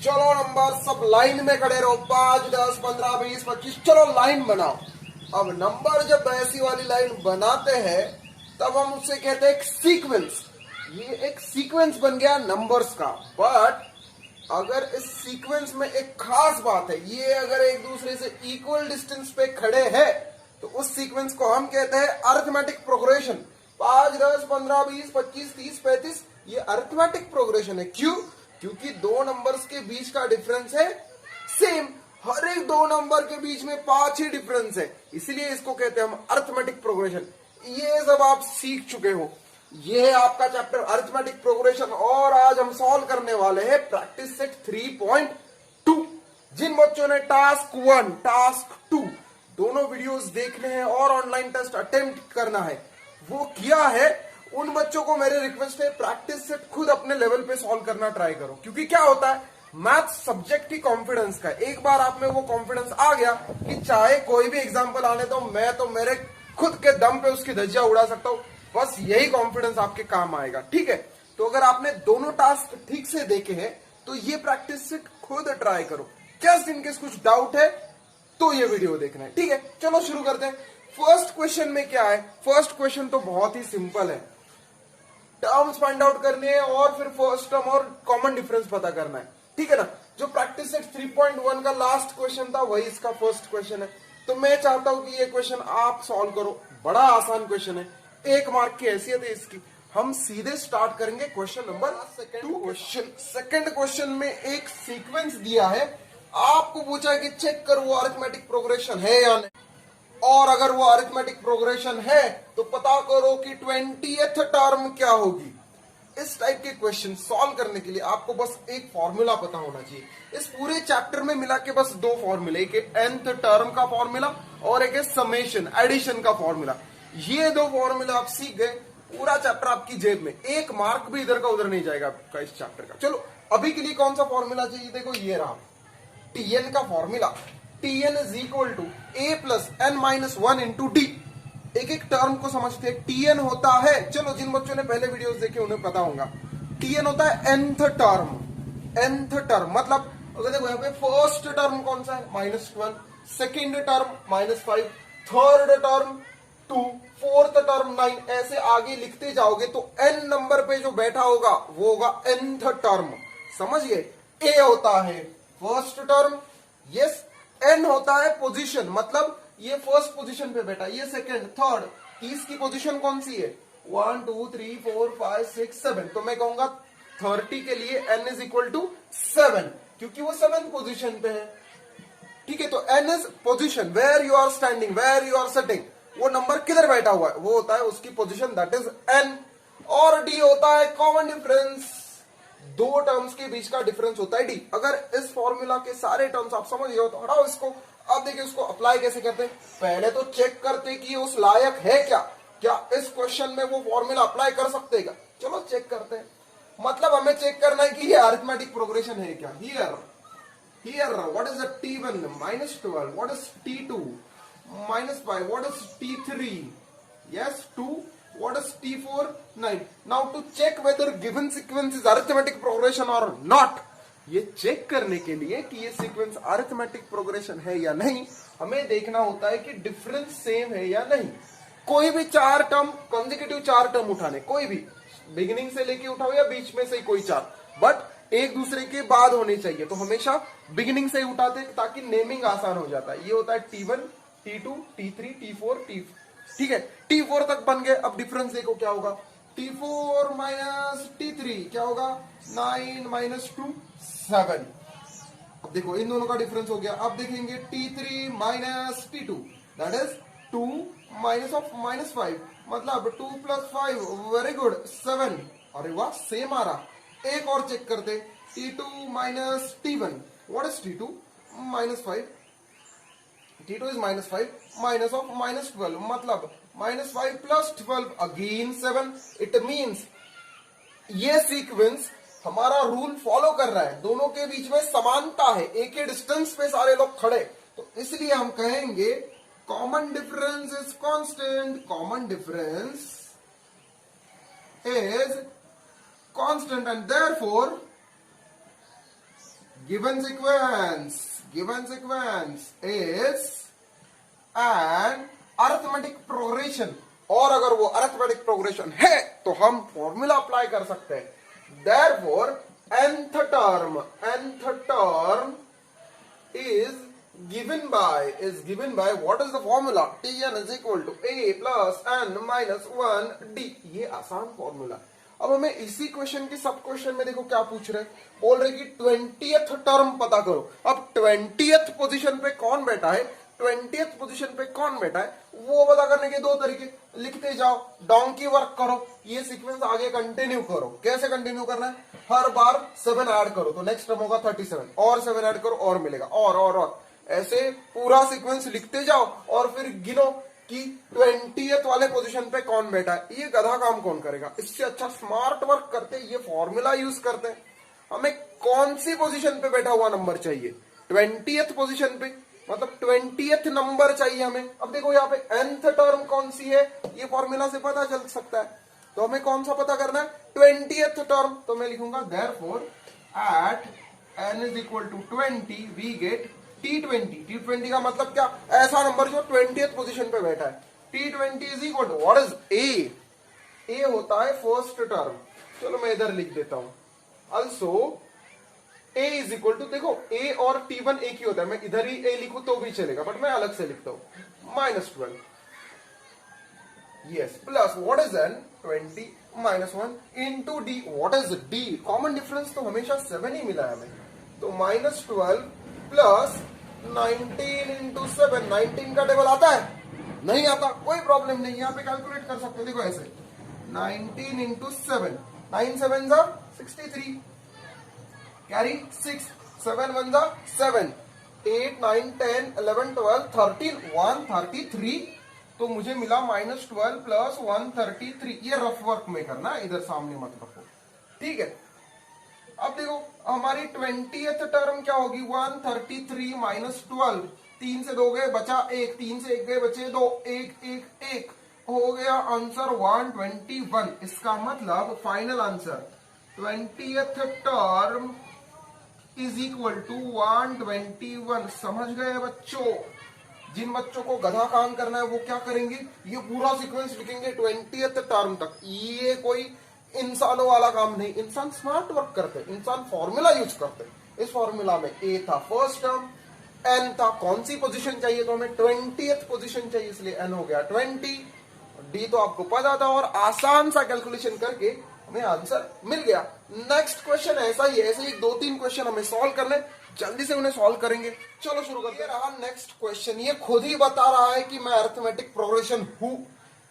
चलो नंबर सब लाइन में खड़े रहो, 5, 10, 15, 20, 25, चलो लाइन बनाओ। अब नंबर जब ऐसी वाली लाइन बनाते हैं तब हम उसे कहते हैं एक सीक्वेंस। ये एक सीक्वेंस बन गया नंबर्स का। बट अगर इस सीक्वेंस में एक खास बात है, ये अगर एक दूसरे से इक्वल डिस्टेंस पे खड़े हैं तो उस सीक्वेंस को हम कहते हैं अरिथमेटिक प्रोग्रेशन। 5, 10, 15, 20, 25, 30, 35, ये अरिथमेटिक प्रोग्रेशन है। क्यों? क्योंकि दो नंबर्स के बीच का डिफरेंस है सेम। हर एक दो नंबर के बीच में 5 ही डिफरेंस है, इसलिए इसको कहते हैं हम अरिथमेटिक प्रोग्रेशन। ये सब आप सीख चुके हो। ये है आपका चैप्टर अरिथमेटिक प्रोग्रेशन और आज हम सॉल्व करने वाले हैं प्रैक्टिस सेट 3.2। जिन बच्चों ने टास्क 1, टास्क 2 दोनों वीडियोस देखने हैं और ऑनलाइन टेस्ट अटेम्प्ट करना है, वो किया है, उन बच्चों को मेरे रिक्वेस्ट है प्रैक्टिस सेट खुद अपने लेवल पे सॉल्व करना ट्राई करो। क्योंकि क्या होता है, मैथ सब्जेक्ट ही कॉन्फिडेंस का। एक बार आप में वो कॉन्फिडेंस आ गया कि चाहे कोई भी एग्जाम्पल आने तो मैं तो मेरे खुद के दम पे उसकी धज्जियां उड़ा सकता हूं। बस यही कॉन्फिडेंस आपके काम आएगा। ठीक है, तो अगर आपने दोनों टास्क ठीक से देखे हैं तो ये प्रैक्टिस सेट खुद ट्राई करो। जस्ट इनकेस कुछ डाउट है तो ये वीडियो देखना है। ठीक है, चलो शुरू करते हैं। फर्स्ट क्वेश्चन में क्या है? फर्स्ट क्वेश्चन तो बहुत ही सिंपल है। टर्म्स फाइंड आउट करनी है और फिर फर्स्ट टर्म और कॉमन डिफरेंस पता करना है। ठीक है ना? जो प्रैक्टिस सेट 3.1 का लास्ट क्वेश्चन था वही इसका फर्स्ट क्वेश्चन है। तो मैं चाहता हूं कि ये क्वेश्चन आप सॉल्व करो। बड़ा आसान क्वेश्चन है, 1 मार्क की हैसियत है इसकी। हम सीधे स्टार्ट करेंगे क्वेश्चन नंबर 2। सेकंड क्वेश्चन में एक सीक्वेंस दिया है, आपको पूछा है कि चेक कर वो अरिथमेटिक प्रोग्रेशन है या नहीं, और अगर वो अरिथमेटिक प्रोग्रेशन है तो पता करो कि 20th टर्म क्या होगी। इस टाइप के क्वेश्चन सॉल्व करने के लिए आपको बस एक फॉर्मूला पता होना चाहिए। इस पूरे चैप्टर में मिला के बस 2 फॉर्मूले, एक है nth टर्म का फॉर्मूला और एक है समेशन एडिशन का फॉर्मूला। ये 2 फॉर्मूला आप सीख गए, पूरा चैप्टर आपकी जेब में। 1 मार्क भी इधर का उधर नहीं जाएगा आपका इस चैप्टर का। चलो अभी के लिए कौन सा फॉर्मूला चाहिए? देखो ये रहा tn का formula. tn is equal to a plus n minus 1 into d. एक एक टर्म को समझते हैं। tn होता है, चलो जिन बच्चों ने पहले वीडियोस देखे उन्हें पता होगा, tn होता है nth टर्म। nth टर्म मतलब अगर देखो यहाँ पे फर्स्ट टर्म कौन सा है? -1, second term -5, third term 2, fourth term 9, ऐसे आगे लिखते जाओगे तो n नंबर पे जो बैठा होगा वो होगा nth टर्म। समझ गए? a होता है फर्स्ट टर्म, यस। n होता है पोजीशन, मतलब ये फर्स्ट पोजीशन पे बैठा, ये सेकंड, थर्ड, 30 की पोजीशन कौन सी है? 1, 2, 3, 4, 5, 6, 7। तो मैं कहूंगा 30 के लिए n इज इक्वल टू 7, क्योंकि वो 7th पोजीशन पे है। ठीक है, तो n is position, where you are standing, where you are sitting. वो नंबर किधर बैठा हुआ है वो होता है उसकी पोजीशन, दैट इज n। और d होता है कॉमन डिफरेंस, 2 टर्म्स के बीच का डिफरेंस होता है d। अगर इस फॉर्मूला के सारे टर्म्स आप समझ गए हो तो हटाओ इसको। अब देखिए उसको अप्लाई कैसे करते हैं। पहले तो चेक करते कि ये उस लायक है क्या इस क्वेश्चन में वो फॉर्मूला अप्लाई कर सकते हैं। चलो चेक करते हैं। मतलब हमें चेक करना है कि ये अरिथमेटिक प्रोग्रेशन है क्या। Here what is t1 -12, what is t2 -5, what is t3 yes 2, what is t4 9। now to check whether given sequence is arithmetic progression or not, ये चेक करने के लिए कि ये सीक्वेंस अरिथमेटिक प्रोग्रेशन है या नहीं, हमें देखना होता है कि डिफरेंस सेम है या नहीं। कोई भी 4 टर्म, कंसेक्यूटिव 4 टर्म उठाने, कोई भी बिगिनिंग से लेके उठाओ या बीच में से कोई 4, बट एक दूसरे के बाद होने चाहिए। तो हमेशा बिगिनिंग से ही उठाते ताकि नेमिंग आसान हो जाता है। ये होता है t1, t2, t3, t4, t4। ठीक है, t4 तक बन गए। अब डिफरेंस देखो क्या होगा। t4 माइनस t3 क्या होगा? 9 माइनस 2 7। अब देखो इन दोनों का डिफरेंस हो गया। अब देखेंगे t3 minus t2, that is 2 minus of -5, मतलब 2 प्लस 5, वेरी गुड 7। अरे वाह, सेम आ रहा। एक और चेक करते, t2 minus t1, what is t2 -5, t2 is -5 minus of -12, मतलब -5 plus 12 again 7। इट मीन्स ये सीक्वेंस हमारा रूल फॉलो कर रहा है, दोनों के बीच में समानता है, एक ही डिस्टेंस पे सारे लोग खड़े। तो इसलिए हम कहेंगे common difference is constant, common difference is constant and therefore given sequence is an arithmetic progression, और अगर वो arithmetic progression है तो हम फॉर्मूला अप्लाई कर सकते हैं. Therefore nth term is given by what is the formula? Tn is equal to a plus n minus 1 d. ये आसान फॉर्मूला. अब हमें इसी क्वेश्चन की सब क्वेश्चन में देखो क्या पूछ रहे, बोल रहे कि 20th टर्म पता करो. अब 20th पोजीशन पे कौन बैठा है, 20th पोजीशन पे कौन बैठा है वो पता करने के दो तरीके. लिखते जाओ, डोंकी वर्क करो, ये सीक्वेंस आगे कंटिन्यू करो. कैसे कंटिन्यू करना है, हर बार 7 ऐड करो तो नेक्स्ट टर्म होगा 37, और 7 ऐड करो और मिलेगा, और ऐसे पूरा सीक्वेंस लिखते जाओ और फिर गिनो कि 20th वाले पोजीशन पे कौन बैठा है. ये गधा काम कौन करेगा. इससे अच्छा स्मार्ट वर्क करते, ये फॉर्मूला यूज करते हैं. हमें कौन सी पोजीशन पे बैठा हुआ नंबर चाहिए, 20th पोजीशन पे, मतलब 20th नंबर चाहिए हमें. अब देखो यहाँ पे nth टर्म कौन सी है, ये फॉर्मूला से पता चल सकता है. तो हमें कौन सा पता करना है, 20th टर्म. तो मैं लिखूंगा therefore at n is equal to 20 we get T20 का मतलब क्या, ऐसा नंबर जो 20th पोजीशन पे बैठा है. T20 is equal to what is a होता है फर्स्ट टर्म. चलो मैं इधर लिख देता हूं. Also a is equal to, देखो ए और T1 एक ही होता है, मैं इधर ही ए लिखूं तो भी चलेगा बट मैं अलग से लिखता हूं, -12 yes plus what is an 20 -1 into D. What is D, common difference तो हमेशा 7 ही मिला है हमें. तो -12 प्लस 19 इंटू 7. 19 का टेबल आता है, नहीं आता, कोई प्रॉब्लम नहीं, यहाँ पे कैलकुलेट कर सकते हो. देखो ऐसे 19 इंटू 7, 9 7 जा 63, कैरी 6, 7 1 जा 7, 8 9 10 11 12 13 133. तो मुझे मिला -12 प्लस 133. ये रफ वर्क में करना, इधर सामने मत रखो, ठीक है. अब देखो हमारी 20th टर्म क्या होगी, 133 -12, 3 से 2 गए बचा 1, 3 से 1 गए बचे 2, 1 1 1 हो गया आंसर 121. इसका मतलब final answer 20th term is equal to 121. समझ गए बच्चों. जिन बच्चों को गधा काम करना है वो क्या करेंगे, ये पूरा सीक्वेंस लिखेंगे 20th टर्म तक. ये कोई इंसानों वाला काम नहीं, इंसान स्मार्ट वर्क करते हैं, इंसान फॉर्मूला यूज करते हैं. इस फॉर्मूला में ए था फर्स्ट टर्म, एन था कौन सी पोजीशन चाहिए, तो हमें 20th पोजीशन चाहिए इसलिए एन हो गया 20. डी तो आपको पता था और आसान सा कैलकुलेशन करके हमें आंसर मिल गया. नेक्स्ट क्वेश्चन ऐसा ही है, ऐसे ही 2-3 क्वेश्चन हमें सॉल्व करने, जल्दी से उन्हें सॉल्व करेंगे. चलो शुरू करते रहा. नेक्स्ट क्वेश्चन ये खुद ही बता रहा है कि मैं अरिथमेटिक प्रोग्रेशन हूं.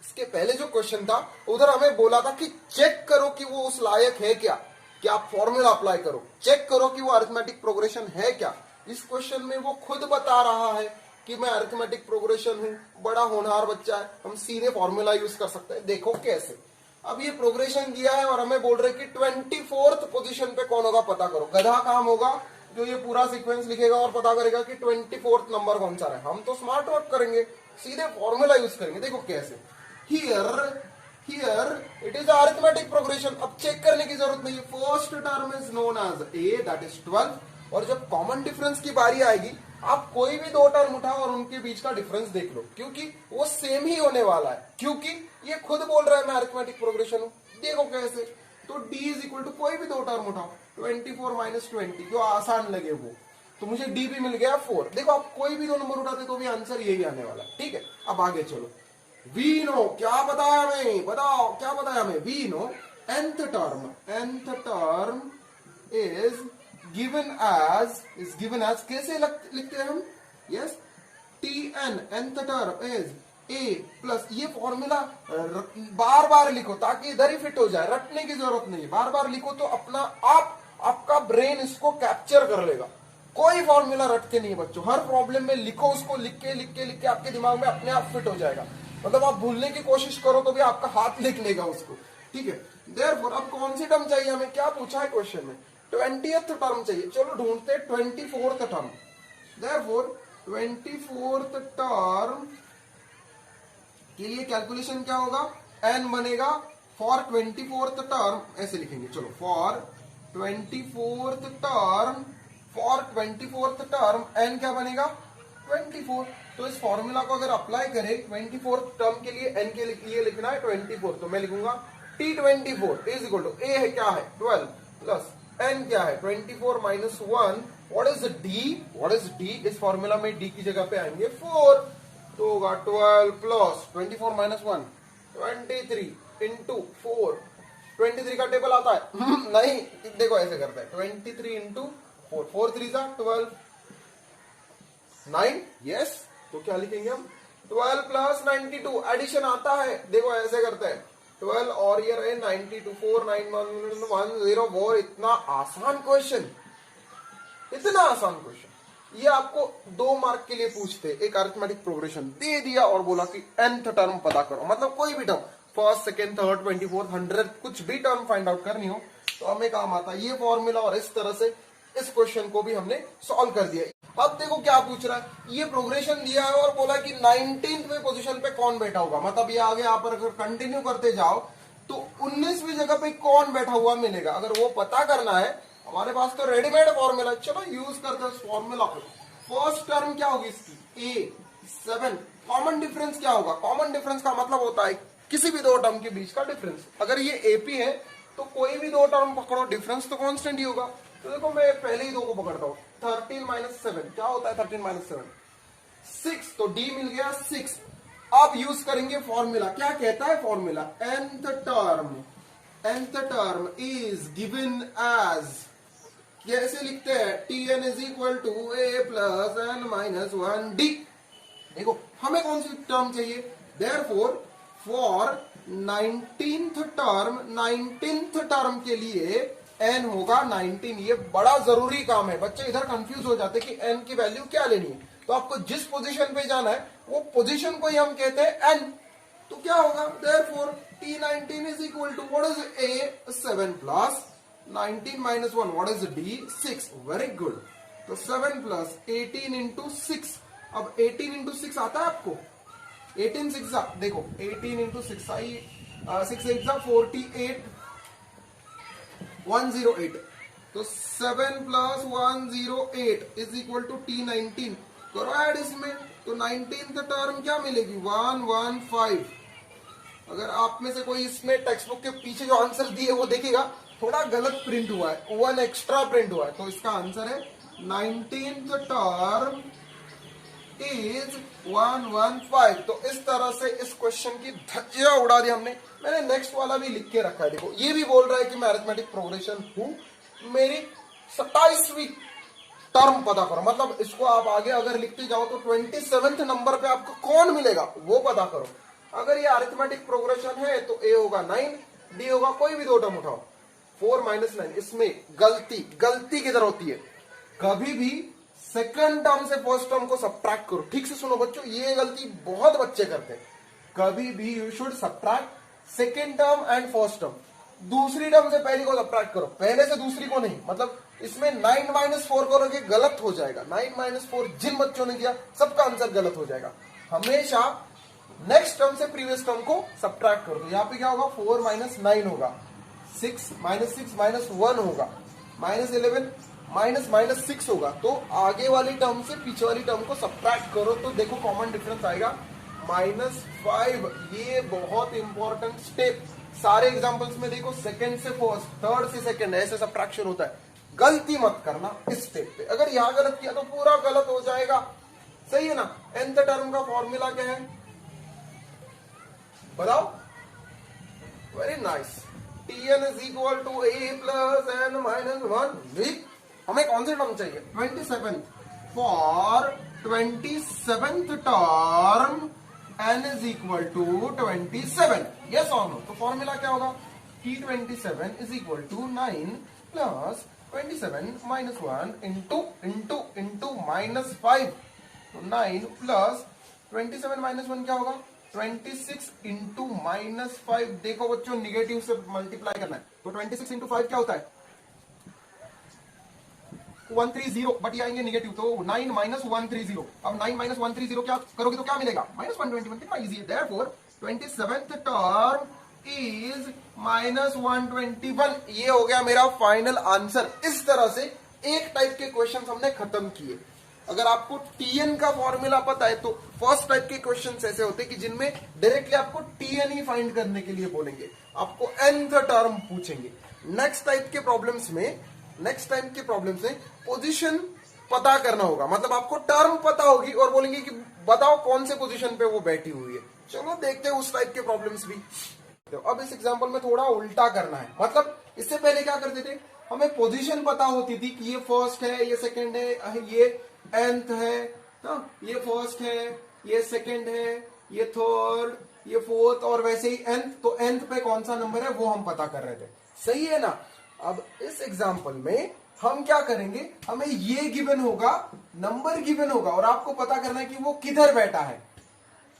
इसके पहले जो क्वेश्चन था उधर हमें बोला था कि चेक करो कि वो उस लायक है क्या, कि आप फॉर्मूला अप्लाई करो, चेक करो कि वो अरिथमेटिक प्रोग्रेशन है क्या. इस क्वेश्चन में वो खुद बता रहा है कि मैं अरिथमेटिक प्रोग्रेशन हूं, बड़ा होनहार बच्चा है, हम सीधे फॉर्मूला यूज कर सकते हैं. देखो कैसे. अब ये प्रोग्रेशन दिया है और हमें बोल रहे कि 24th पोजीशन पे कौन होगा पता करो. गधा काम होगा जो ये पूरा सीक्वेंस लिखेगा और पता करेगा कि 24th नंबर कौन सा है. हम तो स्मार्ट वर्क करेंगे, सीधे फॉर्मूला यूज करेंगे. देखो कैसे. Here it is arithmetic progression. अब चेक करने की जरूरत नहीं है. First term is known as a, that is 12. और जब कॉमन डिफरेंस की बारी आएगी आप कोई भी 2 टर्म उठाओ और उनके बीच का डिफरेंस देख लो, क्योंकि वो सेम ही होने वाला है, क्योंकि ये खुद बोल रहा है मैं अरिथमेटिक प्रोग्रेशन हूं. देखो कैसे. तो d इज इक्वल टू कोई भी 2 टर्म उठाओ, 24 - 20 जो आसान लगे वो, तो मुझे d भी मिल गया 4. देखो आप कोई भी 2 नंबर उठाते तो भी आंसर यही आने वाला. ठीक है, अब आगे चलो. वी नो, क्या बताया हमें, बताओ क्या बताया हमें. We know nth term is given as कैसे लिखते हैं हम, yes, Tn nth term is a plus, ये फॉर्मूला बार बार लिखो ताकि इधर ही फिट हो जाए, रटने की जरूरत नहीं है. बार बार लिखो तो अपना आपका ब्रेन इसको कैप्चर कर लेगा. कोई फॉर्मूला रट के नहीं है बच्चों, हर प्रॉब्लम में लिखो, उसको लिख के आपके दिमाग में अपने आप फिट हो जाएगा. मतलब आप भूलने की कोशिश करो तो भी आपका हाथ लिख लेगा उसको. ठीक है. देयरफॉर अब कौन सी टर्म चाहिए हमें, क्या पूछा है क्वेश्चन में, 20th टर्म चाहिए. चलो ढूंढते 24th term. Therefore 24th term के लिए कैलकुलेशन क्या होगा, n बनेगा फॉर 24th टर्म, ऐसे लिखेंगे. चलो for 24th term for 24th term n क्या बनेगा 24। तो इस फॉर्मूला को अगर अप्लाई करें 24th टर्म के लिए n के लिए लिखना है 24, तो मैं लिखूंगा T24 इज इक्वल टू ए है क्या है 12 प्लस n क्या है 24 माइनस 1। व्हाट इज d इस फॉर्मूला में d की जगह पे आएंगे 4, तो होगा 12 प्लस 24 माइनस 1 23 इंटू 4। 23 का टेबल आता है नहीं, देखो ऐसे करते हैं 23 इंटू 4, 4 3 जा 12 9, यस। तो क्या लिखेंगे हम 12 प्लस 92, एडिशन आता है, देखो ऐसे करते हैं 12 और ये रहे 92, 4 9 1 0 4। इतना आसान क्वेश्चन, इतना आसान क्वेश्चन ये आपको 2 मार्क के लिए पूछते, एक अरिथमेटिक प्रोग्रेशन दे दिया और बोला कि nth टर्म पता करो, मतलब कोई भी टर्म फर्स्ट सेकेंड थर्ड 24 100 कुछ भी टर्म फाइंड आउट करनी हो तो हमें काम आता है ये फॉर्मूला। और इस तरह से इस क्वेश्चन को भी हमने सॉल्व कर दिया। अब देखो क्या पूछ रहा है, ये प्रोग्रेशन दिया है और बोला कि 19वीं पोजीशन पे कौन बैठा होगा, मतलब ये आगे यहाँ पर अगर कंटिन्यू करते जाओ तो 19वीं जगह पे कौन बैठा हुआ मिलेगा। अगर वो पता करना है हमारे पास तो रेडीमेड फॉर्मूला, चलो यूज करते हैं उस फॉर्मूला को। फर्स्ट टर्म क्या होगी इसकी ए 7, कॉमन डिफरेंस क्या होगा, कॉमन डिफरेंस का मतलब होता है किसी भी 2 टर्म के बीच का डिफरेंस। अगर ये एपी है तो कोई भी 2 टर्म पकड़ो डिफरेंस तो कांस्टेंट ही होगा। तो देखो मैं पहले ही 2 को पकड़ता हूँ 13 माइनस 7 क्या होता है 13 माइनस 7 6, तो डी मिल गया 6। अब यूज करेंगे फॉर्मूला, क्या कहता है formula nth term is given as, कैसे लिखते हैं Tn is equal to a plus n minus 1 d. देखो हमें कौन सी टर्म चाहिए, देयरफॉर फॉर 19th टर्म के लिए n होगा 19। ये बड़ा जरूरी काम है, बच्चे इधर कंफ्यूज हो जाते कि n की वैल्यू क्या लेनी है। तो आपको जिस पोजीशन पे जाना है वो पोजीशन को ही हम कहते हैं n। तो क्या होगा therefore T19 is equal to what is a 7 plus 19 minus 1 what is d 6। Very good. तो 7 प्लस 18 इंटू 6, अब 18 इंटू 6 आता है आपको 18 6 देखो 18 इंटू 6 आई 6 8 48 108। तो 7 plus 108 is equal to T19 करो ऐड इसमें, तो 19th टर्म क्या मिलेगी 115। अगर आप में से कोई इसमें टेक्स्ट बुक के पीछे जो आंसर दिए वो देखेगा थोड़ा गलत प्रिंट हुआ है, 1 एक्स्ट्रा प्रिंट हुआ है, तो इसका आंसर है 19th टर्म इज 115। तो इस तरह से इस क्वेश्चन की धज्जियां उड़ा दी हमने। मैंने नेक्स्ट वाला भी लिख के रखा है, देखो ये भी बोल रहा है कि मैं अरिथमेटिक प्रोग्रेशन हूं, मेरी 27वीं टर्म पता करो, मतलब इसको आप आगे अगर लिखते जाओ तो 27th नंबर पे आपको कौन मिलेगा वो पता करो। अगर ये अरिथमेटिक प्रोग्रेशन है तो ए होगा 9, डी होगा कोई भी 2 टर्म उठाओ 4 माइनस 9। इसमें गलती किधर होती है, कभी भी सेकंड टर्म से फर्स्ट टर्म को सब्ट्रैक्ट करो। ठीक से सुनो बच्चों, ये गलती बहुत बच्चे करते हैं। कभी भी you should subtract second term and first term, दूसरी टर्म से पहली को सब्ट्रैक्ट करो, पहले से दूसरी को नहीं। मतलब इसमें 9 माइनस 4 करोगे गलत हो जाएगा, 9 माइनस 4 जिन बच्चों ने किया सबका आंसर गलत हो जाएगा। हमेशा नेक्स्ट टर्म से प्रीवियस टर्म को सब्ट्रैक्ट करो। तो यहाँ पे क्या होगा 4 माइनस 9 होगा, 6 माइनस 1 होगा, माइनस 11 माइनस 6 होगा। तो आगे वाली टर्म से पीछे वाली टर्म को सब्ट्रैक्ट करो तो देखो कॉमन डिफरेंस आएगा -5। ये बहुत इंपॉर्टेंट स्टेप, सारे एग्जांपल्स में देखो सेकंड से फर्स्ट, थर्ड से सेकंड ऐसे सब्ट्रैक्शन होता है। गलती मत करना इस स्टेप पे, अगर यहां गलत किया तो पूरा गलत हो जाएगा। सही है ना। nth टर्म का फॉर्मूला क्या है बताओ, very nice, Tn is equal to a plus n minus 1। हमें कौन से टर्म चाहिए 27 for 27th term n is equal to 27, yes और नो। तो फॉर्मूला क्या होगा T27 is equal to 9 plus 27 minus 1 into minus 5। तो 9 प्लस 27 माइनस 1 क्या होगा 26 इंटू माइनस 5। देखो बच्चों निगेटिव से मल्टीप्लाई करना है, तो 26 इंटू 5 क्या होता है 130, बट ये आएंगे निगेटिव, तो 9 माइनस 130। अब 9 माइनस 130 क्या करोगे तो क्या मिलेगा -121। कितना इजी है। Therefore 27th term is -121। ये हो गया मेरा फाइनल आंसर। इस तरह से एक टाइप के क्वेश्चन हमने खत्म किए। अगर आपको टीएन का फॉर्मूला पता है तो फर्स्ट टाइप के क्वेश्चंस ऐसे होते हैं कि जिनमें डायरेक्टली आपको टीएन ही फाइंड करने के लिए बोलेंगे, आपको nth टर्म पूछेंगे। नेक्स्ट टाइप के प्रॉब्लम्स में पोजीशन पता करना होगा, मतलब आपको टर्म पता होगी और बोलेंगे कि बताओ कौन से पोजीशन पे वो बैठी हुई है। चलो देखते हैं उस टाइप के प्रॉब्लम्स भी। तो अब इस एग्जांपल में थोड़ा उल्टा करना है, मतलब इससे पहले क्या करते थे, हमें पोजीशन पता होती थी कि ये फर्स्ट है, ये सेकंड है, ये nth है ना, ये फर्स्ट है, ये सेकंड है, ये थर्ड, ये फोर्थ और वैसे ही nth, तो nth पे कौन सा नंबर है वो हम पता कर रहे थे, सही है ना। अब इस एग्जांपल में हम क्या करेंगे, हमें ये गिवन होगा, नंबर गिवन होगा और आपको पता करना है कि वो किधर बैठा है।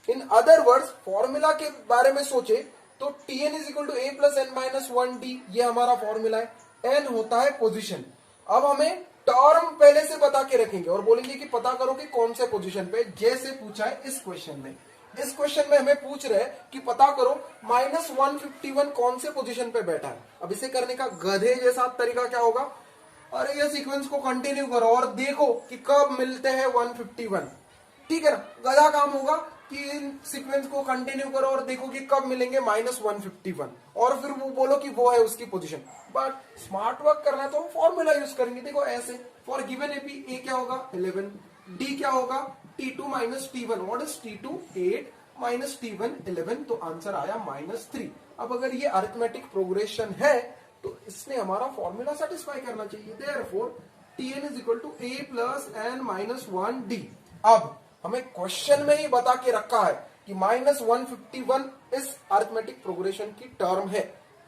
इन अदर वर्ड्स फॉर्मूला के बारे में सोचे तो Tn is equal to a plus n minus one d, ये हमारा फॉर्मूला है। n होता है पोजीशन। अब हमें टर्म पहले से बता के रखेंगे और बोलेंगे कि पता करो कि कौन से पोजीशन पे, जैसे पूछा है इस क्वेश्चन में। इस क्वेश्चन में हमें पूछ रहे हैं कि पता करो -151 कौन से पोजीशन पे बैठा है। अब इसे करने का गधे जैसा तरीका क्या होगा, अरे ये सीक्वेंस को कंटिन्यू करो और देखो कि कब मिलते हैं 151, ठीक है ना। गधा काम होगा कि इन सीक्वेंस को कंटिन्यू करो और देखो कि कब मिलेंगे -151 और फिर वो बोलो कि वो है उसकी पोजीशन। बट स्मार्ट वर्क करना है तो हम फॉर्मूला यूज करेंगे। देखो ऐसे, फॉर गिवन एपी ए क्या होगा 11, डी क्या होगा T2 minus T1, what is T2 8 minus T1 11, तो आंसर आया -3। अब अगर ये अरिथमेटिक प्रोग्रेशन है तो इसने हमारा फॉर्मूला सेटिस्फाई करना चाहिए। Therefore Tn is equal to a plus n minus 1d। अब हमें क्वेश्चन में ही बता के रखा है कि -151 इस अरिथमेटिक प्रोग्रेशन की टर्म है,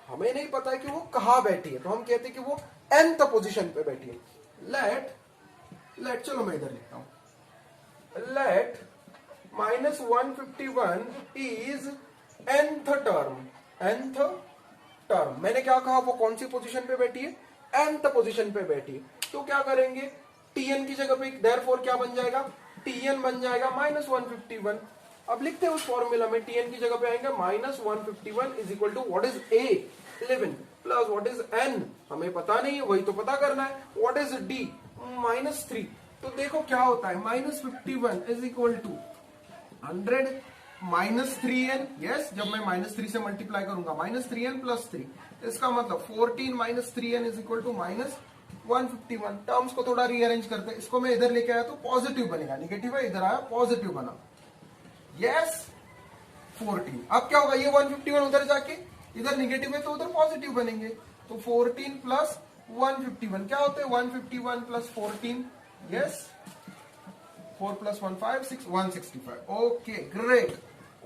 हमें नहीं पता है कि वो कहां बैठी है, तो हम कहते हैं कि वो nth पोजीशन पे बैठी है। लेट चलो मैं इधर लिखता हूं, लेट -151 इज nth टर्म। मैंने क्या कहा, वो कौन सी पोजीशन पे बैठी है, nth पोजीशन पे बैठी है। तो क्या करेंगे, Tn की जगह पे देयरफॉर क्या बन जाएगा, Tn बन जाएगा -151। अब लिखते हैं उस फॉर्मूला में, Tn की जगह पे आएंगे -151 is equal to what is a 11 plus what is n, हमें पता नहीं है वही तो पता करना है, व्हाट इज d -3। तो देखो क्या होता है, -51 is equal to 100 -3n, yes, जब मैं -3 से मल्टीप्लाई करूंगा -3n प्लस 3, इसका मतलब 14 -3n is equal to -151। Terms को थोड़ा रीअरेंज करते हैं, इसको मैं इधर लेके आया तो पॉजिटिव बनेगा, निगेटिव है इधर आया पॉजिटिव बना, यस 14। अब क्या होगा, ये 151 उधर जाके इधर निगेटिव है तो उधर पॉजिटिव बनेंगे, तो 14 प्लस 151 क्या होते हैं 151 plus 14, yes 4 plus 1 5 6 165। Okay great,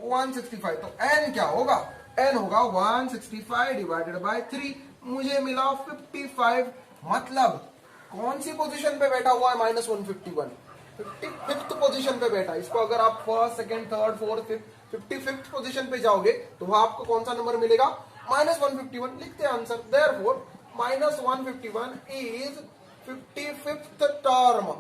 165। तो n क्या होगा, n होगा 165 डिवाइडेड बाय 3, मुझे मिला 55। मतलब कौन सी पोजीशन पे बैठा हुआ है -151, 55th पोजीशन पे बैठा। इसको अगर आप first second third fourth fifth 55th position पे जाओगे तो वहां आपको कौन सा नंबर मिलेगा, -151। लिखते हैं answer, therefore -151 is 55th term.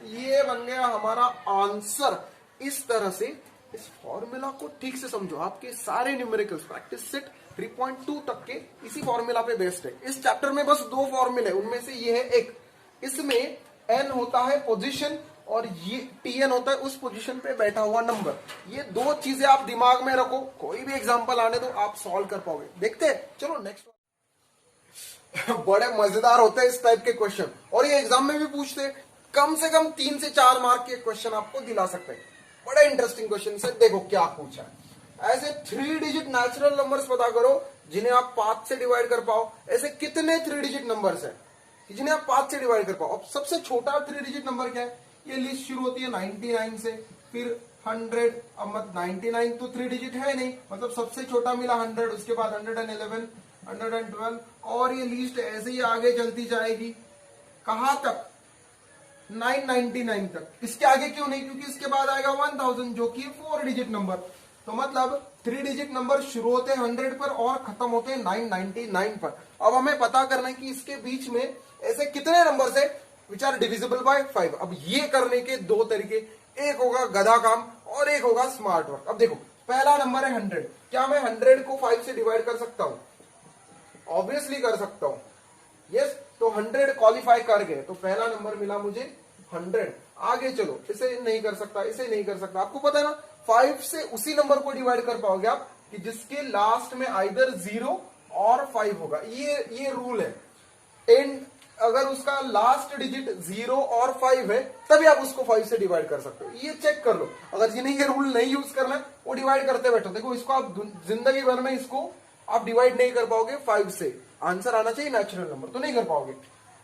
ये बन गया हमारा आंसर। इस तरह से इस फॉर्मूला को ठीक से समझो, आपके सारे न्यूमेरिकल्स प्रैक्टिस सेट 3.2 तक के इसी फॉर्मूला पे बेस्ड है। इस चैप्टर में बस 2 फॉर्मूले, उनमें से ये है एक, इसमें n होता है पोजीशन और ये Tn होता है उस पोजीशन पे बैठा हुआ नंबर। ये 2 चीजें आप दिमाग में रखो, कोई भी एग्जांपल आने दो आप सॉल्व कर पाओगे। देखते हैं, चलो नेक्स्ट। बड़े मजेदार होते हैं इस टाइप के क्वेश्चन और ये एग्जाम में भी पूछते हैं, कम से कम 3 से 4 मार्क के क्वेश्चन आपको दिला सकते हैं। बड़े इंटरेस्टिंग क्वेश्चन है। देखो क्या पूछा है, ऐसे 3 डिजिट नेचुरल नंबर्स पता करो जिन्हें आप 5 से डिवाइड कर पाओ। ऐसे कितने 3 डिजिट नंबर्स हैं जिन्हें आप 5 से डिवाइड कर पाओ। अब सबसे छोटा 3 डिजिट नंबर क्या है, ये लिस्ट शुरू होती है 99 से, फिर 100। अब 99 तो 3 डिजिट है नहीं, मतलब सबसे छोटा मिला 100, उसके बाद 111, 112 और ये लिस्ट ऐसे ही आगे चलती जाएगी। कहां तक, 999 तक। इसके आगे क्यों नहीं, क्योंकि इसके बाद आएगा 1000 जो कि 4 डिजिट नंबर। तो मतलब 3 डिजिट नंबर शुरू होते हैं 100 पर और खत्म होते हैं 999 पर। अब हमें पता करना है कि इसके बीच में ऐसे कितने नंबर्स है विच आर डिविजिबल बाय 5। अब ये करने के 2 तरीके, एक होगा गधा काम और एक होगा स्मार्ट वर्क। अब देखो पहला नंबर है 100, क्या मैं 100 को 5 से डिवाइड कर सकता हूं, ऑब्वियसली कर सकता हूं। यस, तो 100 क्वालिफाई कर गए, तो पहला नंबर मिला मुझे 100। आगे चलो, इसे नहीं कर सकता, इसे नहीं कर सकता। आपको पता है ना 5 से उसी नंबर को डिवाइड कर पाओगे आप कि जिसके लास्ट में आइदर 0 और 5 होगा, ये रूल है। एंड अगर उसका लास्ट डिजिट 0 और 5 है तभी आप उसको 5 से डिवाइड कर सकते हो, ये चेक कर लो। अगर जिन्हें ये रूल नहीं यूज करना है वो डिवाइड करते बैठो, देखो इसको आप जिंदगी भर में इसको आप डिवाइड नहीं कर पाओगे 5 से। आंसर आना चाहिए नेचुरल नंबर, तो नहीं कर पाओगे।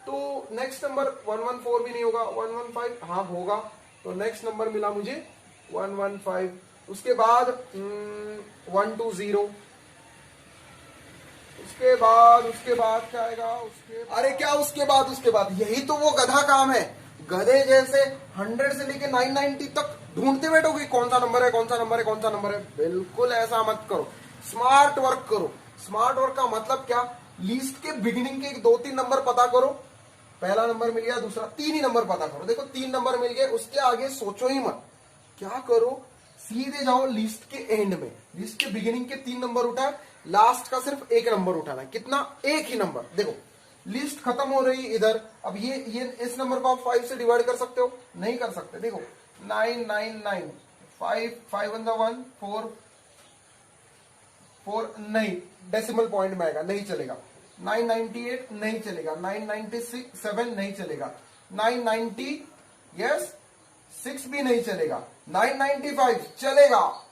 तो नेक्स्ट नंबर 114 भी नहीं होगा, 115 हाँ होगा, तो नेक्स्ट नंबर मिला मुझे 115। उसके बाद 120, उसके बाद क्या आएगा, अरे क्या उसके बाद, यही तो वो गधा काम है। गधे जैसे 100 से लेके 990 तक ढूंढते बैठोगे कौन सा नंबर है, कौन सा नंबर है, कौन सा नंबर है। बिल्कुल ऐसा मत करो, स्मार्ट वर्क करो। स्मार्ट वर्क का मतलब क्या, लिस्ट के बिगिनिंग के 2-3 नंबर पता करो, पहला नंबर मिल गया, दूसरा 3 ही नंबर पता करो। देखो 3 नंबर मिल गए, उसके आगे सोचो ही मत। क्या करो, सीधे जाओ लिस्ट के एंड में, लिस्ट के बिगिनिंग के 3 नंबर उठा, लास्ट का सिर्फ 1 नंबर उठाना है। कितना, 1 ही नंबर। देखो लिस्ट खत्म हो रही है इधर, अब ये इस नंबर को आप 5 से डिवाइड कर सकते हो, नहीं कर सकते। देखो 999, 5 1 1 4 4 नहीं, डेसिमल पॉइंट में आएगा, नहीं चलेगा। 998 नहीं चलेगा, 997 नहीं चलेगा, 990 यस 6 भी नहीं चलेगा, 995 चलेगा।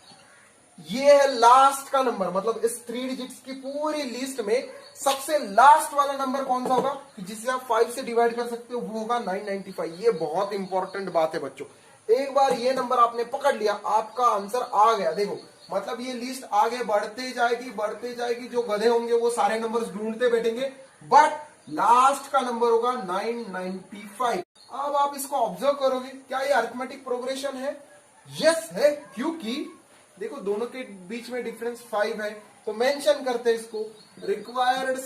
ये है लास्ट का नंबर, मतलब इस 3 डिजिट्स की पूरी लिस्ट में सबसे लास्ट वाला नंबर कौन सा होगा कि जिसे आप 5 से डिवाइड कर सकते हो, वो होगा 995। ये बहुत इंपॉर्टेंट बात है बच्चों। एक बार ये नंबर आपने पकड़ लिया, आपका आंसर आ गया। देखो मतलब ये लिस्ट आगे बढ़ते जाएगी, जो गधे होंगे वो सारे नंबर्स ढूंढते बैठेंगे, बट लास्ट का नंबर होगा 995। अब आप इसको ऑब्जर्व करोगे, क्या ये अरिथमेटिक प्रोग्रेशन है? यस है, क्योंकि देखो दोनों के बीच में डिफरेंस 5 है, तो मेंशन करते हैं इसको रिक्वायर्ड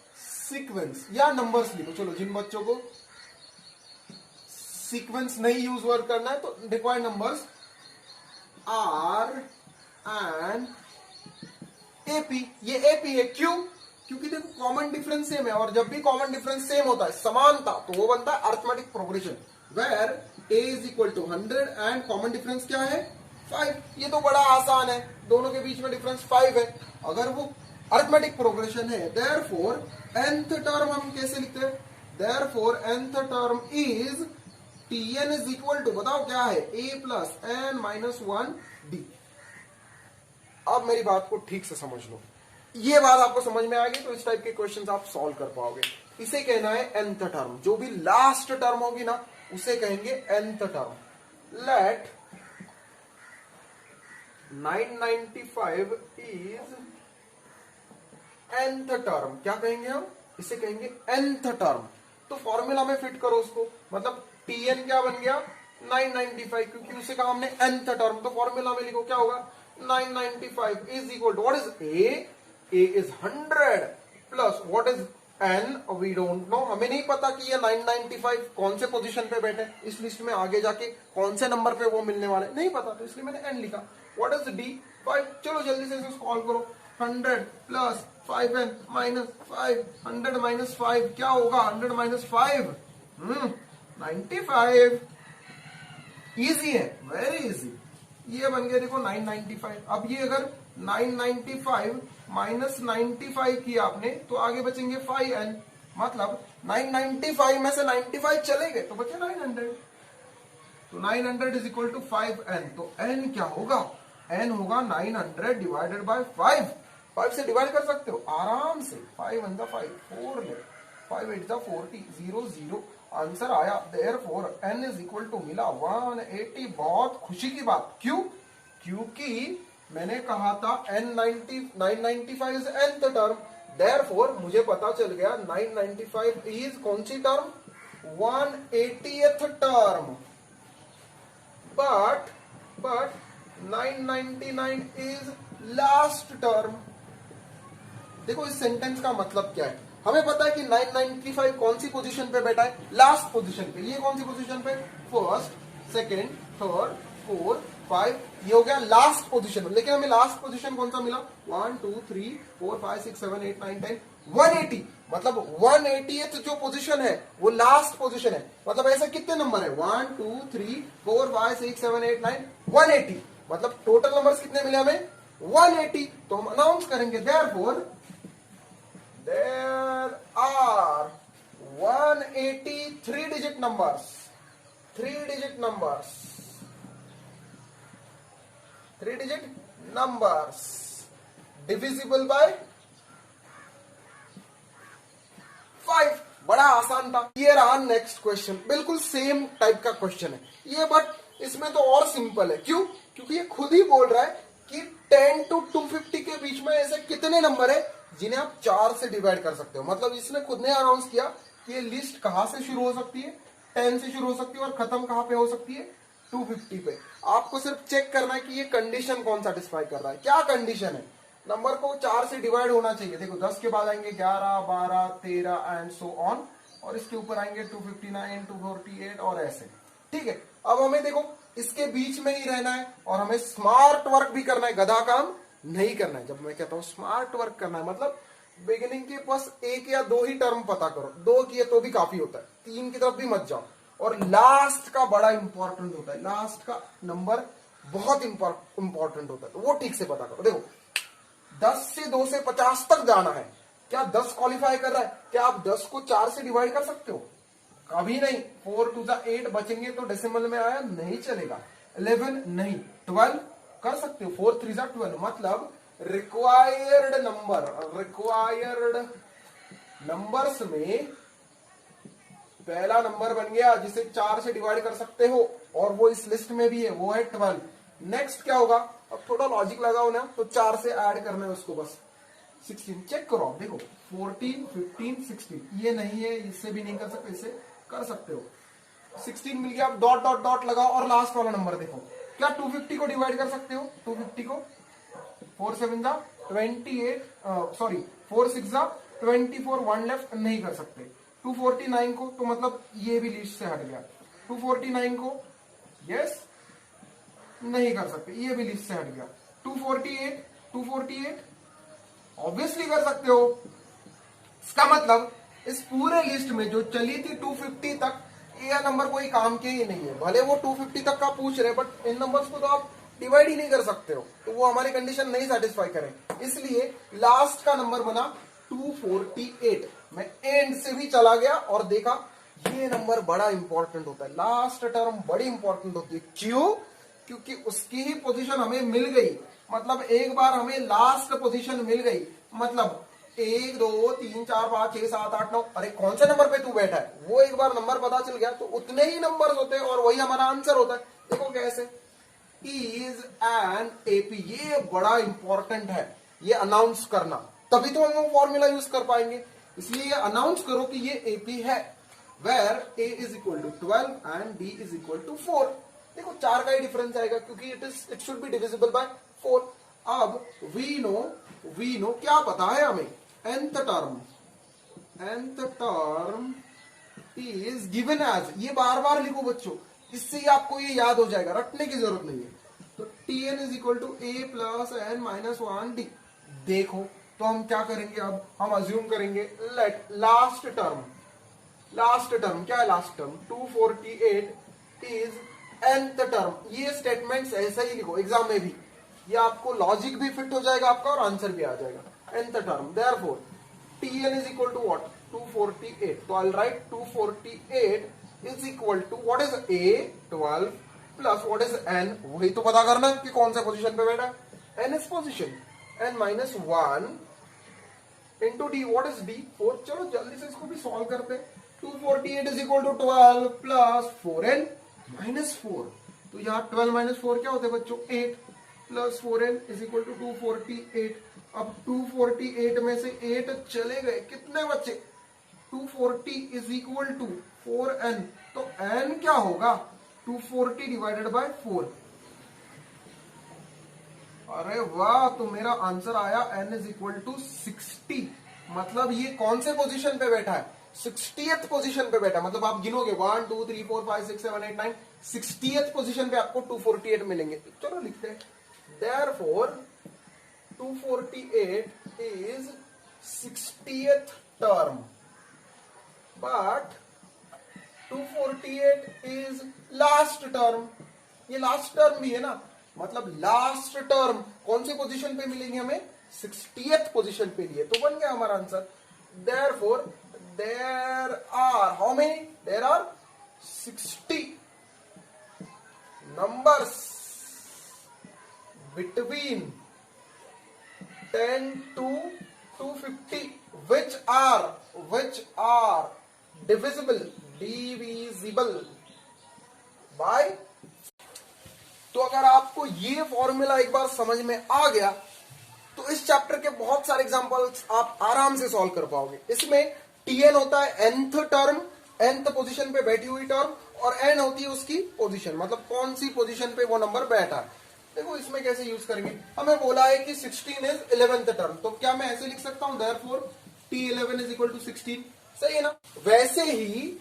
सीक्वेंस या नंबर्स लिखो। चलो जिन बच्चों को सीक्वेंस नहीं यूज वर्क करना है तो required numbers are and AP. ये एपी है, क्यों? क्योंकि देखो कॉमन डिफरेंस सेम है, और जब भी कॉमन डिफरेंस सेम होता है, समानता, तो वो बनता है arithmetic progression, where a is equal to 100 and common difference क्या है 5। ये तो बड़ा आसान है, दोनों के बीच में डिफरेंस 5 है। अगर वो अरिथमेटिक प्रोग्रेशन है, देयरफॉर nth टर्म हम कैसे लिखते हैं, therefore nth term is tn is equal to, बताओ क्या है, a plus n minus 1 d। अब मेरी बात को ठीक से समझ लो, ये बात आपको समझ में आ गई तो इस टाइप के क्वेश्चंस आप सॉल्व कर पाओगे। इसे कहना है nth टर्म, जो भी लास्ट टर्म होगी ना उसे कहेंगे nth term. Let 995 is nth term, क्या कहेंगे हम, इसे कहेंगे nth टर्म। तो फॉर्मूला में फिट करो उसको, मतलब tn क्या बन गया 995, क्योंकि उसे कहा हमने nth टर्म, तो फॉर्मूला में लिखो क्या होगा 995 is equal to what is a is 100 plus what is n, we don't know, हमें नहीं पता कि ये 995 कौन से पोजीशन पे बैठे इस लिस्ट में, आगे जाके कौन से नंबर पे वो मिलने वाले नहीं पता, तो इसलिए मैंने n लिखा। What is d 5। चलो जल्दी से इसे सॉल्व करो, 100 प्लस 5n माइनस 5, 100 माइनस 5 क्या होगा, 100 माइनस 5 95। इजी है, वेरी इजी। ये बन गया देखो 995। अब ये अगर 995 माइनस 95 किया आपने तो आगे बचेंगे 5n, मतलब 995 में से 95 चले गए तो बचे 900, तो 900 इज इक्वल टू 5n। तो n क्या होगा, n होगा 900 डिवाइडेड बाय 5। 5 से डिवाइड कर सकते हो आराम से, 5 1 5 4 ले, 5 8 40 0 0 आंसर आया। Therefore n is equal to मिला 180। बहुत खुशी की बात, क्यों? क्योंकि मैंने कहा था 995 इज nth टर्म, देयरफॉर मुझे पता चल गया 995 इज कौन सी term, 180th term. But 999 is last term. देखो इस सेंटेंस का मतलब क्या है, हमें पता है कि 995 कौन सी पोजीशन पे बैठा है, लास्ट पोजीशन पे। ये कौन सी पोजीशन पे, फर्स्ट, सेकंड, थर्ड, फोर्थ, 5, ये हो गया लास्ट पोजीशन। लेकिन हमें लास्ट पोजीशन कौन सा मिला? 1 2 3 4 5 6 7 8 9 10 180, मतलब 180th जो पोजीशन है वो लास्ट पोजीशन है। मतलब ऐसे कितने नंबर है? 1 2 3 4 5 6 7 8 9 180, मतलब टोटल नंबर्स कितने मिले हमें? 180। तो हम अनाउंस करेंगे therefore there are 180 3 digit numbers, 3 digit numbers, 3 digit numbers divisible by 5। बड़ा आसान था। ये रहा नेक्स्ट क्वेश्चन, बिल्कुल सेम टाइप का क्वेश्चन है ये, बट इसमें तो और सिंपल है। क्यों? क्योंकि ये खुद ही बोल रहा है कि 10 to 250 के बीच में ऐसे कितने नंबर है जिन्हें आप 4 से डिवाइड कर सकते हो। मतलब इसने खुद ने अनाउंस किया कि ये लिस्ट कहां से शुरू हो सकती है? 10 से शुरू हो सकती है और खत्म कहां पे हो सकती है? 250 पे। आपको सिर्फ चेक करना है कि ये कंडीशन कौन सेटिस्फाई कर रहा है। क्या कंडीशन है? नंबर को 4 से डिवाइड होना चाहिए। देखो 10 के बाद आएंगे 11 12 13 एंड सो ऑन, और इसके ऊपर आएंगे 259 248 और ऐसे। ठीक है, अब हमें देखो इसके बीच में ही रहना है और हमें स्मार्ट वर्क भी करना है, गधा काम नहीं करना है। जब मैं कहता हूं स्मार्ट वर्क करना है, मतलब बिगिनिंग के बस 1 या 2 ही टर्म पता करो, 2 किए तो भी काफी होता है, 3 की तरफ भी मत जाओ। और लास्ट का बड़ा इंपॉर्टेंट होता है, लास्ट का नंबर बहुत इंपॉर्टेंट होता है, तो वो ठीक से पता करो। देखो 10 से 2 से 50 तक जाना है, क्या 10 क्वालिफाई कर रहा है? क्या आप 10 को 4 से डिवाइड कर सकते हो? कभी नहीं। 4 2 8 बचेंगे तो डेसिमल में आया नहीं चलेगा। 11 नहीं। 12 कर सकते हो, 4 3 12, मतलब रिक्वायर्ड नंबर्स में पहला नंबर बन गया जिसे 4 से डिवाइड कर सकते हो, और वो इस लिस्ट में भी है, वो है 12। नेक्स्ट क्या होगा? अब थोड़ा लॉजिक लगाओ ना, तो 4 से ऐड करना है उसको बस। 16 चेक करो, देखो 14 15 16, ये नहीं है, इससे भी नहीं कर सकते, इससे कर सकते हो। 16 मिल गया, अब डॉट डॉट डॉट लगाओ और लास्ट वाला नंबर देखो। क्या 250 को डिवाइड कर सकते हो? 250 को 4 7 जा 28, सॉरी 4 6 जा 24, 1 लेफ्ट, नहीं कर सकते। 249 को, तो मतलब ये भी लिस्ट से हट गया। 249 को यस नहीं कर सकते, ये भी लिस्ट से हट गया। 248 ऑब्वियसली कर सकते हो। इसका मतलब इस पूरे लिस्ट में जो चली थी 250 तक, ये नंबर कोई काम के ही नहीं है। भले वो 250 तक का पूछ रहे, बट इन नंबर्स को तो आप डिवाइड ही नहीं कर सकते हो, तो वो हमारी कंडीशन नहीं सेटिस्फाई करें। इसलिए लास्ट का नंबर बना 248। मैं एंड से भी चला गया और देखा ये नंबर बड़ा इंपॉर्टेंट होता है, लास्ट टर्म बड़ी इंपॉर्टेंट होती है। क्यों? क्योंकि उसकी ही पोजीशन हमें मिल गई। मतलब एक बार हमें लास्ट पोजीशन मिल गई, मतलब 1 2 3 4 5 6 7 8 9, अरे कौन से नंबर पे तू बैठा है, वो एक बार नंबर पता चल गया तो उतने ही नंबर होते हैं और वही हमारा आंसर होता है। देखो कैसे, इज एन एपी, ये बड़ा इंपॉर्टेंट है, ये अनाउंस करना, तभी तो हम वो फॉर्मूला यूज कर पाएंगे। इसलिए ये अनाउंस करो कि ये एपी है, where a is equal to 12 and d is equal to 4। देखो 4 का ही डिफरेंस आएगा क्योंकि it should be divisible by 4। अब वी नो क्या पता है हमें, nth term is given as, ये बार बार लिखो बच्चों, इससे ही आपको ये याद हो जाएगा, रटने की जरूरत नहीं है। तो tn is equal to a plus n minus 1 d. देखो तो हम क्या करेंगे, अब हम अज्यूम करेंगे लेट लास्ट टर्म क्या है? Last term 248 is nth term. ये स्टेटमेंट्स ऐसा ही लिखो एग्जाम में भी, ये आपको लॉजिक भी फिट हो जाएगा आपका और आंसर भी आ जाएगा। nth term, therefore tn is equal to what? 248। तो I write 248 is equal to what is a 12 plus what is n, वही तो पता करना कि कौन सा पोजीशन पे बैठा है, n is position, n minus 1 into D, what is D? 4। चलो जल्दी से इसको भी सॉल्व करते हैं। 248 is equal to 12 plus 4n minus 4, तो यहाँ 12 माइनस 4 क्या होते हैं बच्चों? 8 plus 4n is equal to 248। अब 248 में से 8 चले गए, कितने बच्चे? 240 इज इक्वल टू 4n, तो n क्या होगा? 240 डिवाइडेड बाय 4। अरे वाह, तो मेरा आंसर आया n इज इक्वल टू 60। मतलब ये कौन से पोजीशन पे बैठा है? 60th पोजीशन पे बैठा, मतलब आप गिनोगे 1 2 3 4 5 6 7 8 9, 60th पोजीशन पे आपको 248 मिलेंगे। तो चलो लिखते हैं, therefore 248 is 60th term, but 248 is last term. ये लास्ट टर्म भी है ना, मतलब लास्ट टर्म कौन सी पोजीशन पे मिलेंगे हमें, 60th पोजीशन पे लिए, तो बन गया हमारा answer. Therefore there are how many, there are 60 numbers between 10 to 250 which are divisible by। तो अगर आपको ये फॉर्मूला एक बार समझ में आ गया तो इस चैप्टर के बहुत सारे एग्जांपल्स आप आराम से सॉल्व कर पाओगे। इसमें tn होता है nth टर्म, nth पोजीशन पे बैठी हुई टर्म, और n होती है उसकी पोजीशन, मतलब कौन सी पोजीशन पे वो नंबर बैठा है। देखो इसमें कैसे यूज करेंगे, हमें बोला है कि 16 इज 11th टर्म, तो क्या मैं ऐसे लिख सकता हूं, therefore t11 is equal to 16, सही है ना। वैसे ही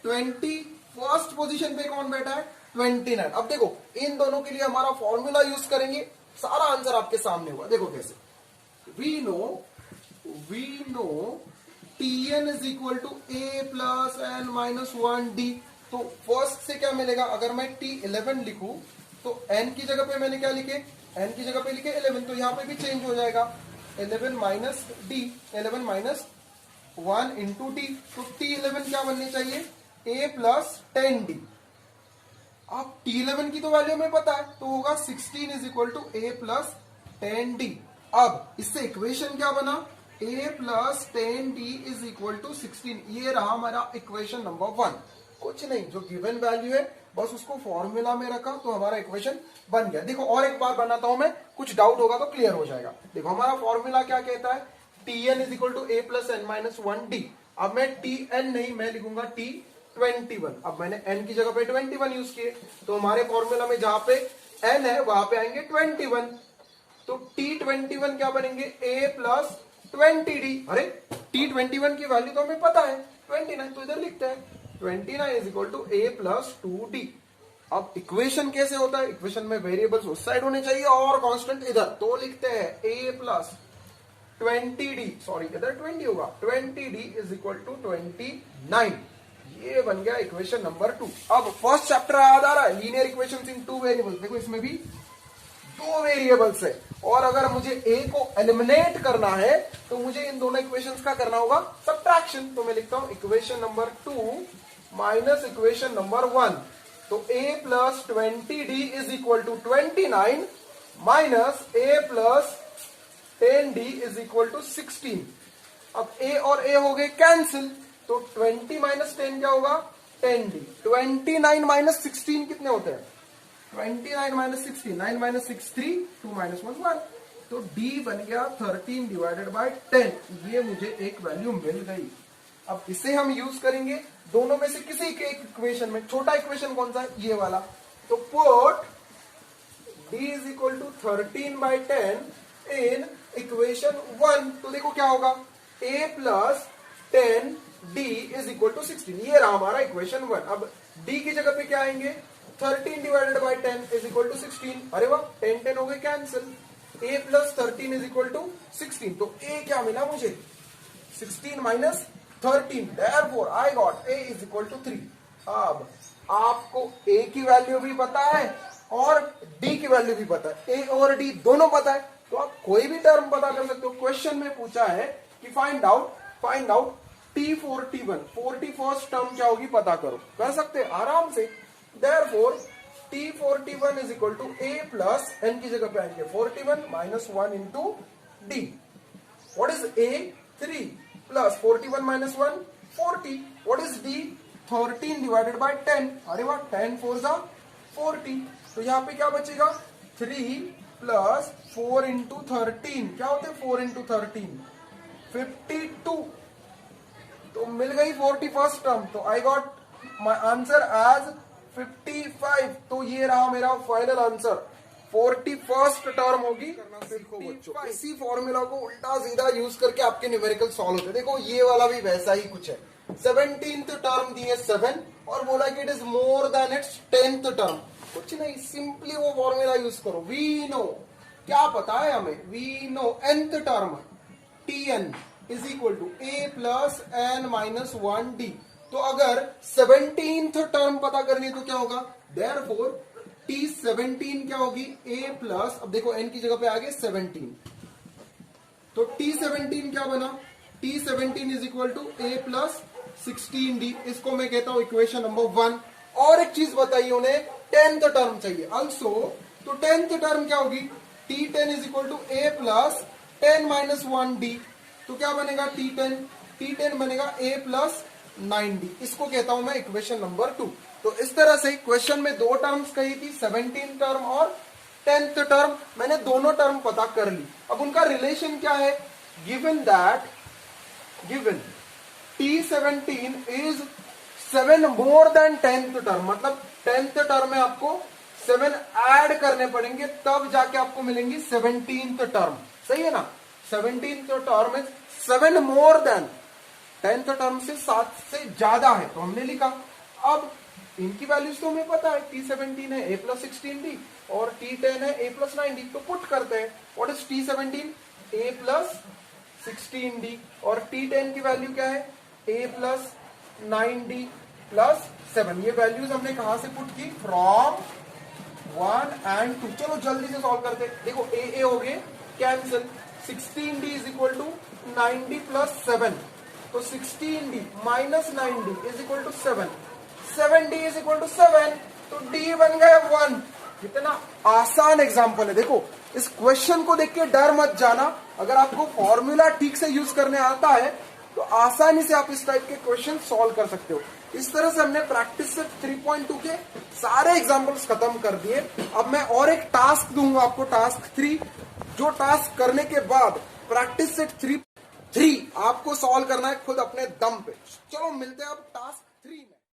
21st पोजीशन पे कौन बैठा है, 29। अब देखो इन दोनों के लिए हमारा फॉर्मूला यूज करेंगे, सारा आंसर आपके सामने हुआ। देखो कैसे, we know tn is equal to a plus n minus 1d। तो फर्स्ट से क्या मिलेगा, अगर मैं t11 लिखूं तो n की जगह पे मैंने क्या लिखे, n की जगह पे लिखे 11, तो यहां पे भी चेंज हो जाएगा 11 minus d, 11 minus 1 into D, तो t11 क्या बननी चाहिए, a प्लस 10d। अब t11 की तो वैल्यू हमें पता है, तो होगा 16 is equal to a plus 10d। अब इससे इक्वेशन क्या बना, a plus 10d is equal to 16, ये रहा हमारा इक्वेशन नंबर 1। कुछ नहीं, जो गिवन वैल्यू है बस उसको फॉर्मूला में रखा तो हमारा इक्वेशन बन गया। देखो और एक बार बनाता हूं मैं, कुछ डाउट होगा तो क्लियर हो जाएगा। देखो हमारा फॉर्मूला क्या कहता है, tn is equal to a plus n minus 1d। अब मैं tn नहीं, मैं लिखूंगा t21। अब मैंने n की जगह पे 21 यूज किए, तो हमारे फॉर्मूला में जहां पे n है वहां पे आएंगे 21, तो t21 क्या बनेंगे, a प्लस 20d। अरे t21 की वैल्यू तो हमें पता है 29, तो इधर लिखते हैं 29 is equal to a plus 2d। अब इक्वेशन कैसे होता है, इक्वेशन में वेरिएबल्स उस साइड होने चाहिए और कांस्टेंट इधर, तो लिखते हैं a प्लस 20d, सॉरी इधर 20 होगा, 20d इज इक्वल टू 29। ये बन गया इक्वेशन नंबर 2। अब फर्स्ट चैप्टर याद आ रहा है, लीनियर इक्वेशंस इन 2 वेरिएबल्स। देखो इसमें भी 2 वेरिएबल्स है, और अगर मुझे a को एलिमिनेट करना है तो मुझे इन दोनों इक्वेशंस का करना होगा सब्ट्रैक्शन। तो मैं लिखता हूं equation number 2 minus equation number 1। तो a plus 20d is equal to 29 minus a plus 10d is equal to 16। अब a और a हो गए कैंसिल, तो 20 माइनस 10 क्या होगा, 10d। 29 माइनस 16 कितने होते हैं, 29 माइनस 16, 9 माइनस 6 3, 2 माइनस 1 1, तो d बन गया 13 डिवाइडेड बाय 10। ये मुझे एक वैल्यू मिल गई। अब इसे हम यूज करेंगे दोनों में से किसी के एक इक्वेशन में। छोटा इक्वेशन कौन सा है, ये वाला। तो put d is equal to 13 by 10 in equation 1। तो देखो क्या होगा, a plus 10d is equal to 16, ये रहा हमारा इक्वेशन 1। अब d की जगह पे क्या आएंगे, 13 divided by 10 is equal to 16। अरे वाह, 10 10 हो गए cancel, a plus 13 is equal to 16। तो a क्या मिला मुझे, 16 minus 13, therefore I got a is equal to 3। अब आपको a की वैल्यू भी पता है और d की वैल्यू भी पता है, a और d दोनों पता है, तो आप कोई भी टर्म पता कर सकते हो। क्वेश्चन में पूछा है कि find out t41, 41st term क्या होगी पता करो, कर सकते हैं आराम से। therefore t41 is equal to a plus n की जगह पे आएंगे 41 minus 1 into d। what is a, 3 plus 41 minus 1, 40। what is d, 13 divided by 10। अरे वाह, 10 4 जा 40, तो यहाँ पे क्या बचेगा, 3 प्लस 4 इंटू 13, क्या होते हैं 4 इंटू 13, 52। तो मिल गई 41st टर्म, तो I got my answer as 55। तो ये रहा मेरा फाइनल आंसर 41st टर्म होगी। करना सीखो बच्चों, इसी फॉर्मूला को उल्टा सीधा यूज करके आपके न्यूमेरिकल सॉल्व होते हैं। देखो ये वाला भी वैसा ही कुछ है। 17th टर्म दी है 7 और बोला कि it is more than it's 10th term. कुछ नहीं, सिंपली वो फॉर्मूला यूज करो। वी नो, क्या पता है हमें, we know nth term tn is equal to a plus n minus 1d। तो अगर 17th टर्म पता करनी है तो क्या होगा, देयरफॉर t17 क्या होगी, a प्लस, अब देखो n की जगह पे आ गए 17, तो t17 क्या बना, t17 is equal to a plus 16d। इसको मैं कहता हूं इक्वेशन नंबर 1। और एक चीज बताइए उन्हें, 10th टर्म चाहिए अल्सो, तो 10th टर्म क्या होगी, t10 is equal to a plus 10 minus 1d। तो क्या बनेगा t10 बनेगा a प्लस 9d। इसको कहता हूं मैं इक्वेशन नंबर 2। तो इस तरह से क्वेश्चन में दो टर्म्स कही थी, 17th टर्म और 10th टर्म। मैंने दोनों टर्म पता कर ली। अब उनका रिलेशन क्या है, given t17 is 7 more than 10th term, मतलब 10th टर्म में आपको 7 ऐड करने पड़ेंगे, तब जाके आपको मिलेंगी 17th टर्म। सही है ना, 17th term is 7 more than 10th term से 7 से ज्यादा है, तो हमने लिखा। अब इनकी वैल्यूज तो हमें पता है, t17 है a प्लस 16d और t10 है a प्लस 9d। तो पुट करते हैं, what is t17, a plus 16d और t10 की वैल्यू क्या है, a प्लस 9d प्लस 7। ये वैल्यूज हमने कहां से पुट की, फ्रॉम 1 and 2। चलो जल्दी से सॉल्व करते हैं। देखो a हो गए cancel, 16d is equal to 9d plus 7, तो 16d minus 9d is equal to 7, 7d is equal to 7, तो d बन गया 1। कितना आसान एग्जांपल है। देखो इस क्वेश्चन को देख के डर मत जाना, अगर आपको फॉर्मूला ठीक से यूज करने आता है तो आसानी से आप इस टाइप के क्वेश्चन सॉल्व कर सकते हो। इस तरह से हमने प्रैक्टिस सेट 3.2 के सारे एग्जांपल्स खत्म कर दिए। अब मैं और एक टास्क दूंगा आपको, टास्क 3, जो टास्क करने के बाद प्रैक्टिस सेट 3 आपको सॉल्व करना है खुद अपने दम पे। चलो मिलते हैं अब टास्क 3 में।